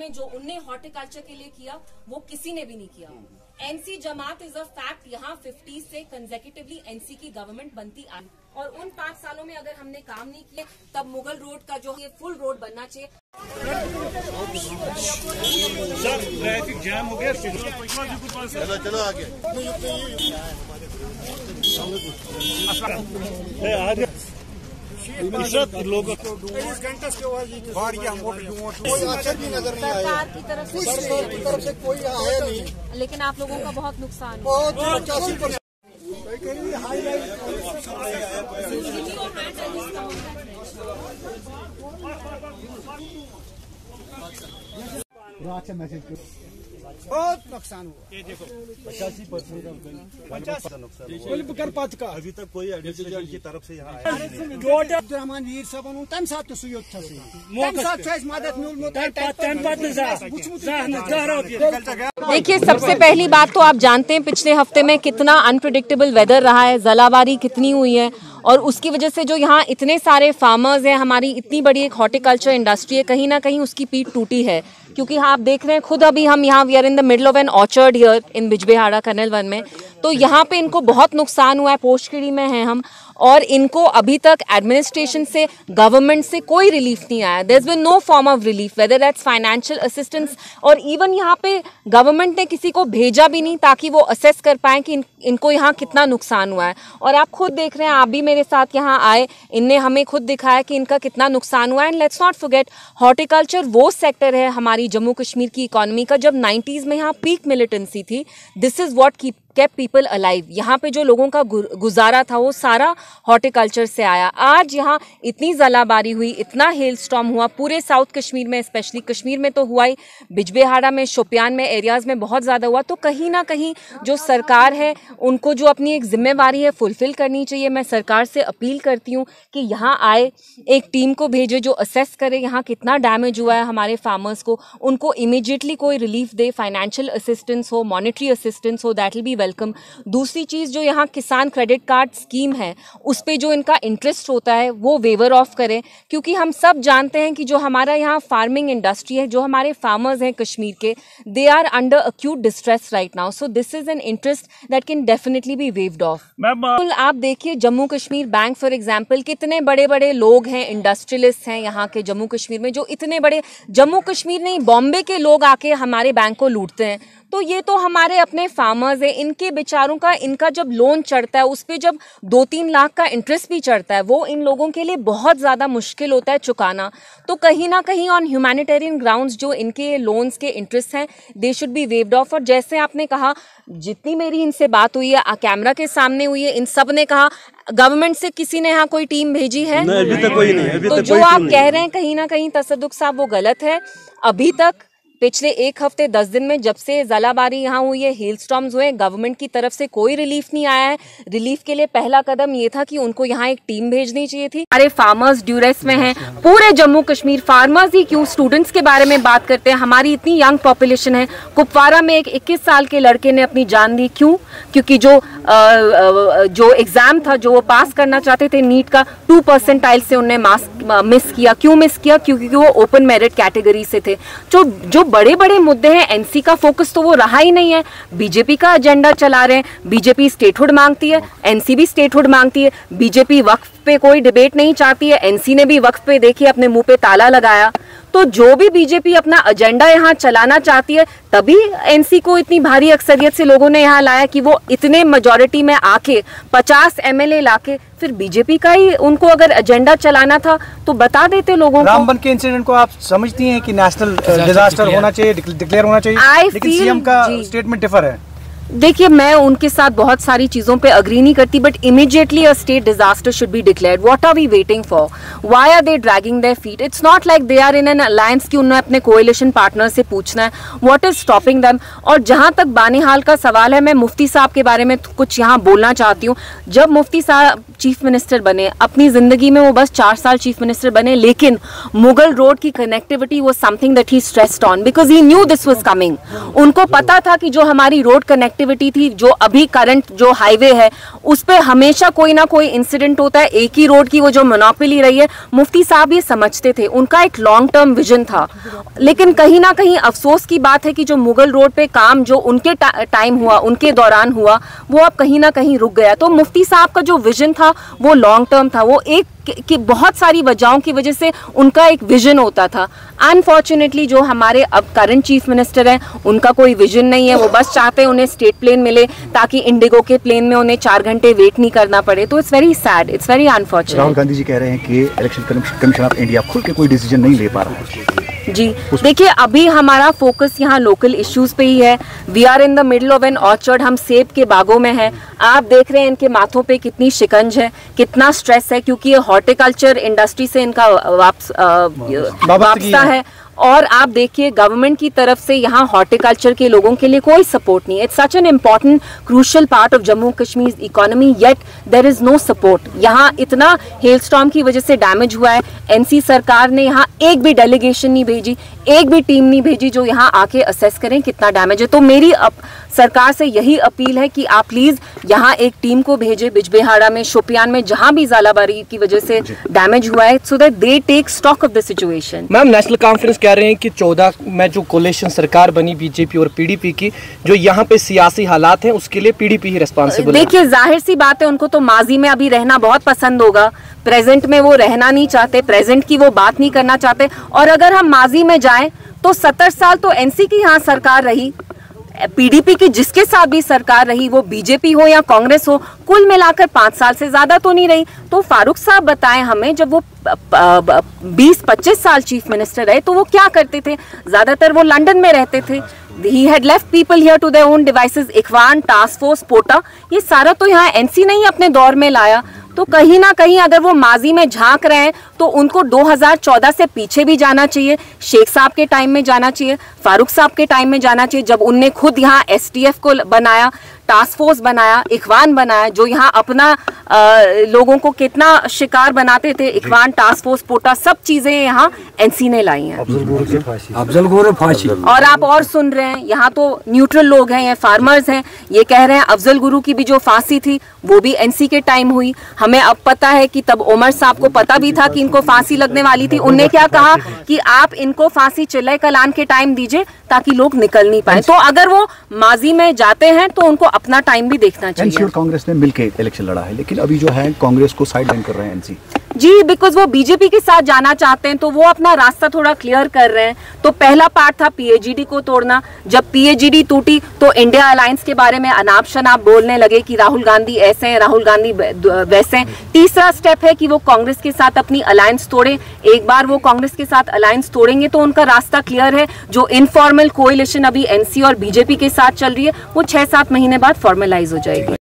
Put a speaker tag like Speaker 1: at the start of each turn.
Speaker 1: में जो उनने हॉर्टिकल्चर के लिए किया वो किसी ने भी नहीं किया। NC Jamaat is a fact, यहाँ 50 से कंसेक्यूटिवली एनसी की गवर्नमेंट बनती आई और उन 5 सालों में अगर हमने काम नहीं किए तब मुगल रोड का जो ये फुल रोड बनना चाहिए।
Speaker 2: सर ट्रैफिक जाम हो गया,
Speaker 3: चलो आगे
Speaker 2: लोग
Speaker 3: कोई एक्शन भी नजर नहीं आया
Speaker 1: सरकार की तरफ
Speaker 3: से कोई आया नहीं,
Speaker 1: लेकिन आप लोगों का बहुत नुकसान है।
Speaker 3: बहुत 85%।
Speaker 4: बहुत नुकसान हुआ।
Speaker 2: ये देखो
Speaker 4: 85% का
Speaker 3: अभी तक कोई एडमिनिस्ट्रेशन की तरफ से यहाँ
Speaker 4: अब्दुलरहमान वीर साहब तम सात
Speaker 1: देखिए, सबसे पहली बात तो आप जानते हैं पिछले हफ्ते में कितना अनप्रिडिक्टेबल वेदर रहा है, जलाबारी कितनी हुई है और उसकी वजह से जो यहाँ इतने सारे फार्मर्स हैं, हमारी इतनी बड़ी एक हॉर्टिकल्चर इंडस्ट्री है, कहीं ना कहीं उसकी पीठ टूटी है। क्योंकि हाँ, आप देख रहे हैं खुद अभी हम यहाँ we are in the middle of an orchard here in Bijbehara कर्नल वन में, तो यहाँ पे इनको बहुत नुकसान हुआ है। पोस्टखेड़ी में हैं हम और इनको अभी तक एडमिनिस्ट्रेशन से, गवर्नमेंट से कोई रिलीफ नहीं आया। There is been no form of relief, whether that's financial assistance और इवन यहाँ पे गवर्नमेंट ने किसी को भेजा भी नहीं ताकि वो असेस कर पाएँ कि इनको यहाँ कितना नुकसान हुआ है। और आप खुद देख रहे हैं, आप भी मेरे साथ यहाँ आए, इनने हमें खुद दिखाया कि इनका कितना नुकसान हुआ है। And let's not forget, horticulture वो सेक्टर है हमारी जम्मू कश्मीर की इकोनॉमी का, जब 90s में यहाँ पीक मिलिटेंसी थी, this is what kept people alive। यहाँ पे जो लोगों का गुजारा था वो सारा हॉर्टिकल्चर से आया। आज यहाँ इतनी जलाबारी हुई, इतना हेल स्टॉर्म हुआ पूरे साउथ कश्मीर में, स्पेशली कश्मीर में तो हुआ ही, बिजबेहाड़ा में, शोपियान में, एरियाज़ में बहुत ज़्यादा हुआ। तो कहीं ना कहीं जो सरकार है उनको जो अपनी एक जिम्मेवारी है फुलफिल करनी चाहिए। मैं सरकार से अपील करती हूँ कि यहाँ आए, एक टीम को भेजे जो असेस करे यहाँ कितना डैमेज हुआ है हमारे फार्मर्स को, उनको इमीडिएटली कोई रिलीफ दे, फाइनेंशियल असिस्टेंस हो, मॉनेटरी असिस्टेंस हो, दैट विल बी वेलकम। दूसरी चीज़, जो यहाँ किसान क्रेडिट कार्ड स्कीम है उस पे जो इनका इंटरेस्ट होता है वो वेवर ऑफ करें, क्योंकि हम सब जानते हैं कि जो हमारा यहाँ फार्मिंग इंडस्ट्री है, जो हमारे फार्मर्स हैं कश्मीर के, they are under acute distress right now. So this is an interest that can definitely be waived off. आप देखिए Jammu Kashmir bank for example, कितने बड़े बड़े लोग हैं, इंडस्ट्रियलिस्ट हैं यहाँ के जम्मू कश्मीर में, जो इतने बड़े, जम्मू कश्मीर नहीं बॉम्बे के लोग आके हमारे बैंक को लूटते हैं। तो ये तो हमारे अपने फार्मर्स हैं, इनके बेचारों का, इनका जब लोन चढ़ता है उस पर जब 2-3 लाख का इंटरेस्ट भी चढ़ता है, वो इन लोगों के लिए बहुत ज़्यादा मुश्किल होता है चुकाना। तो कहीं ना कहीं ऑन ह्यूमैनिटेरियन ग्राउंड्स जो इनके लोन्स के इंटरेस्ट हैं, they should be waived of. और जैसे आपने कहा, जितनी मेरी इनसे बात हुई है, कैमरा के सामने हुई है, इन सब ने कहा गवर्नमेंट से किसी ने यहाँ कोई टीम भेजी है?
Speaker 3: नहीं, अभी तक कोई नहीं है।
Speaker 1: तो जो आप कह रहे हैं कहीं ना कहीं तसद्दुक साहब, वो गलत है। अभी तक पिछले 1 हफ्ते 10 दिन में जब से जलाबारी यहाँ हुई है, हेल स्टॉर्म्स हुए, गवर्नमेंट की तरफ से कोई रिलीफ नहीं आया है। रिलीफ के लिए पहला कदम ये था कि उनको यहाँ एक टीम भेजनी चाहिए थी। अरे फार्मर्स ड्यूरेस में हैं, पूरे जम्मू कश्मीर, फार्मर्स ही क्यों, स्टूडेंट्स के बारे में बात करते हैं, हमारी इतनी यंग पॉपुलेशन है। कुपवारा में एक 21 साल के लड़के ने अपनी जान दी, क्यों? क्योंकि जो एग्जाम था, जो वो पास करना चाहते थे नीट का, 2 परसेंटाइल से उन्हें मिस किया। क्यों मिस किया? क्योंकि वो ओपन मेरिट कैटेगरी से थे। जो बड़े बड़े मुद्दे हैं, एनसी का फोकस तो वो रहा ही नहीं है। बीजेपी का एजेंडा चला रहे हैं, बीजेपी स्टेटहुड मांगती है, एनसी भी स्टेटहुड मांगती है। बीजेपी वक्फ पे कोई डिबेट नहीं चाहती है, एनसी ने भी वक्फ पे देखिए अपने मुंह पे ताला लगाया। तो जो भी बीजेपी अपना एजेंडा यहाँ चलाना चाहती है, तभी एनसी को इतनी भारी अक्सरियत से लोगों ने यहाँ लाया कि वो इतने मेजॉरिटी में आके 50 एमएलए लाके, फिर बीजेपी का ही उनको अगर एजेंडा चलाना था तो बता देते लोगों को।
Speaker 4: रामबन के इंसिडेंट को आप समझती हैं कि नेशनल डिजास्टर होना चाहिए, डिक्लेयर होना चाहिए, लेकिन सीएम का स्टेटमेंट डिफर है।
Speaker 1: देखिए, मैं उनके साथ बहुत सारी चीजों पे अग्री नहीं करती, but immediately a state disaster should be declared. What are we waiting for? Why are they dragging their feet? It's not like they are in an alliance कि उन्हें अपने कोएलिशन पार्टनर से पूछना है व्हाट इज स्टॉपिंग देम। और जहां तक बानीहाल का सवाल है, मैं मुफ्ती साहब के बारे में कुछ यहाँ बोलना चाहती हूँ। जब मुफ्ती साहब चीफ मिनिस्टर बने, अपनी जिंदगी में वो बस 4 साल चीफ मिनिस्टर बने, लेकिन मुगल रोड की connectivity was something that he stressed on because he new this was coming. उनको पता था कि जो हमारी रोड कनेक्टिविटी थी, जो अभी करंट जो हाईवे है, उस पर हमेशा कोई ना कोई इंसिडेंट होता है। एक ही रोड की वो जो मोनोपोली रही है, मुफ्ती साहब ये समझते थे, उनका एक लॉन्ग टर्म विजन था। लेकिन कहीं ना कहीं अफसोस की बात है कि जो मुगल रोड पे काम जो उनके टाइम हुआ, उनके दौरान हुआ, वो अब कहीं ना कहीं रुक गया। तो मुफ्ती साहब का जो विजन था वो लॉन्ग टर्म था, वो एक कि बहुत सारी वजहों की वजह से उनका एक विजन होता था। अनफॉर्चुनेटली जो हमारे अब करंट चीफ मिनिस्टर हैं, उनका कोई विजन नहीं है। वो बस चाहते हैं उन्हें स्टेट प्लेन मिले ताकि इंडिगो के प्लेन में उन्हें 4 घंटे वेट नहीं करना पड़े। तो it's very sad, it's very unfortunate.
Speaker 5: Rahul Gandhi ji कह रहे हैं कि इलेक्शन कमीशन ऑफ इंडिया खुल के कोई डिसीजन नहीं ले पा रहा है।
Speaker 1: जी देखिए, अभी हमारा फोकस यहाँ लोकल इश्यूज पे ही है। We are in the middle of an orchard, हम सेब के बागों में हैं। आप देख रहे हैं इनके माथों पे कितनी शिकंज है, कितना स्ट्रेस है, क्योंकि ये हॉर्टिकल्चर इंडस्ट्री से इनका वापसा है। और आप देखिए गवर्नमेंट की तरफ से यहाँ हॉर्टिकल्चर के लोगों के लिए कोई सपोर्ट नहीं है। It's such an important crucial part of Jammu Kashmir economy, yet there is no support. यहाँ इतना हेलस्टॉर्म की वजह से डैमेज हुआ है, एनसी सरकार ने यहाँ एक भी डेलीगेशन नहीं भेजी, एक भी टीम नहीं भेजी जो यहाँ आके असेस करें कितना डैमेज है। तो मेरी सरकार से यही अपील है कि आप प्लीज यहाँ एक टीम को भेजे बिजबेहाड़ा में, शोपियान में, जहाँ भी ज़ालाबारी की वजह से डैमेज हुआ है, so that they take stock of the situation.
Speaker 4: Ma'am, National Conference कह रहे हैं कि 14 में जो कोलिशन सरकार बनी बीजेपी और पीडीपी की, जो यहाँ पे सियासी हालात हैं उसके लिए पीडीपी ही रिस्पॉन्सिबल है।
Speaker 1: देखिए जाहिर सी बात है, उनको तो माजी में अभी रहना बहुत पसंद होगा, प्रेजेंट में वो रहना नहीं चाहते, प्रेजेंट की वो बात नहीं करना चाहते। और अगर हम माजी में जाएं तो 70 साल तो एनसी की यहाँ सरकार रही, पीडीपी की जिसके साथ भी सरकार रही, वो बीजेपी हो या कांग्रेस हो, कुल मिलाकर 5 साल से ज्यादा तो नहीं रही। तो फारूक साहब बताएं हमें, जब वो 20-25 साल चीफ मिनिस्टर रहे तो वो क्या करते थे? ज्यादातर वो लंदन में रहते थे। He had left people here to their own devices। Ikhwan, task force, POTA, ये सारा तो यहाँ एनसी नहीं अपने दौर में लाया। तो कहीं ना कहीं अगर वो माजी में झांक रहे हैं तो उनको 2014 से पीछे भी जाना चाहिए, शेख साहब के टाइम में जाना चाहिए, फारूक साहब के टाइम में जाना चाहिए, जब उनने खुद यहाँ एसटीएफ को बनाया, टास्क फोर्स बनाया, इखवान बनाया, जो यहाँ अपना लोगों को कितना शिकार बनाते थे। इखवान, टास्क फोर्स, पोटा, सब चीजें यहाँ एनसी ने लाई हैं।
Speaker 5: अफजल गुरु फांसी।
Speaker 1: और आप और सुन रहे हैं, यहाँ तो न्यूट्रल लोग हैं, ये फार्मर्स हैं, ये कह रहे हैं अफजल गुरु की भी जो फांसी थी वो भी एनसी के टाइम हुई। हमें अब पता है कि तब उमर साहब को पता भी था कि इनको फांसी लगने वाली थी। उनने क्या कहा कि आप इनको फांसी चिल्ले कलान के टाइम दीजिए ताकि लोग निकल नहीं पाए। तो अगर वो माजी में जाते हैं तो उनको अपना टाइम भी देखना चाहिए।
Speaker 5: एनसी और कांग्रेस ने मिलकर इलेक्शन लड़ा है, लेकिन अभी जो है कांग्रेस को साइड लाइन कर रहे हैं एनसी।
Speaker 1: जी, बिकॉज वो बीजेपी के साथ जाना चाहते हैं, तो वो अपना रास्ता थोड़ा क्लियर कर रहे हैं। तो पहला पार्ट था पीएजीडी को तोड़ना। जब पीएजीडी टूटी तो इंडिया अलायंस के बारे में अनाप शनाप बोलने लगे कि राहुल गांधी ऐसे हैं, राहुल गांधी वैसे हैं। तीसरा स्टेप है कि वो कांग्रेस के साथ अपनी अलायंस तोड़े। एक बार वो कांग्रेस के साथ अलायंस तोड़ेंगे तो उनका रास्ता क्लियर है। जो इनफॉर्मल कोएलिशन अभी एनसी और बीजेपी के साथ चल रही है वो 6-7 महीने बाद फॉर्मलाइज हो जाएगी।